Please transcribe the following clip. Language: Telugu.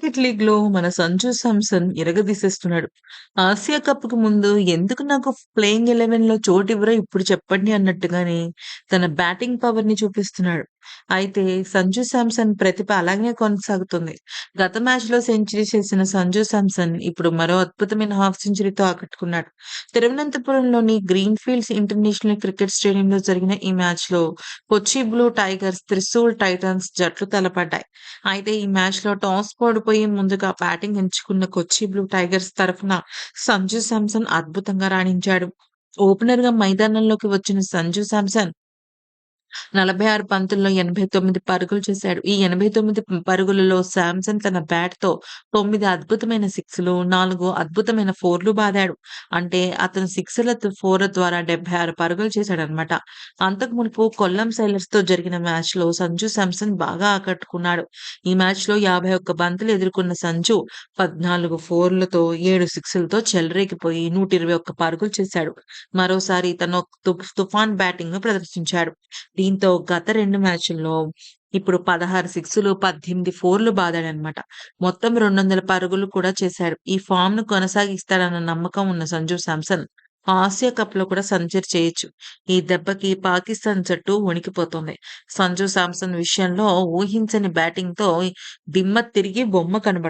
క్రికెట్ లీగ్‌లో మన సంజు శాంసన్ ఇరగదీసేస్తున్నాడు. ఆసియా కప్‌కి ముందు ఎందుకు నాకు ప్లేయింగ్ 11లో చోటివ్వరో ఇప్పుడు చెప్పండి అన్నట్టుగానే తన బ్యాటింగ్ పవర్‌ని చూపిస్తున్నాడు. అయితే సంజు శాంసన్ ప్రతిభ అలాగే కొనసాగుతుంది. గత మ్యాచ్‌లో సెంచరీ చేసిన సంజు శాంసన్ ఇప్పుడు మరో అద్భుతమైన హాఫ్ సెంచరీతో ఆకట్టుకున్నాడు. తిరువనంతపురంలోని గ్రీన్‌ఫీల్డ్స్ ఇంటర్నేషనల్ క్రికెట్ స్టేడియంలో జరిగిన ఈ మ్యాచ్‌లో కొచ్చి బ్లూ టైగర్స్, త్రిశూల్ టైటాన్స్ జట్లు తలపడ్డాయి. అయితే ఈ మ్యాచ్‌లో టాస్ ఓడిపోయి ముందుగా బ్యాటింగ్ ఎంచుకున్న కొచ్చి బ్లూ టైగర్స్ తరఫున సంజు శాంసన్ అద్భుతంగా రాణించాడు. ఓపెనర్‌గా మైదానంలోకి వచ్చిన సంజు శాంసన్ 46 పంతుల్లో 89 పరుగులు చేశాడు. ఈ 89 పరుగులలో శాంసన్ తన బ్యాట్‌తో 9 అద్భుతమైన సిక్స్‌లు, 4 అద్భుతమైన ఫోర్‌లు బాదాడు. అంటే అతను ఫోర్‌ల ద్వారా 76 పరుగులు చేశాడన్నమాట. అంతకు మునుపు కొల్లం సైలర్స్‌తో జరిగిన మ్యాచ్‌లో సంజు శాంసన్ బాగా ఆకట్టుకున్నాడు. ఈ మ్యాచ్‌లో 51 బంతులు ఎదుర్కొన్న సంజు 14 ఫోర్‌లతో, 7 సిక్స్‌లతో చెలరేగిపోయి 121 పరుగులు చేశాడు. మరోసారి తను తుఫాన్ బ్యాటింగ్‌ను ప్రదర్శించాడు. దీంతో గత 2 మ్యాచుల్లో ఇప్పుడు 16 సిక్సులు, 18 ఫోర్‌లు బాదాడనమాట. మొత్తం 200 పరుగులు కూడా చేశాడు. ఈ ఫామ్‌ను కొనసాగిస్తాడన్న నమ్మకం ఉన్న సంజు శాంసన్ ఆసియా కప్‌లో కూడా సెంచరీ చేయొచ్చు. ఈ దెబ్బకి పాకిస్తాన్ జట్టు వణికిపోతుంది. సంజు శాంసన్ విషయంలో ఊహించని బ్యాటింగ్‌తో దిమ్మ తిరిగి బొమ్మ కనబడుతుంది.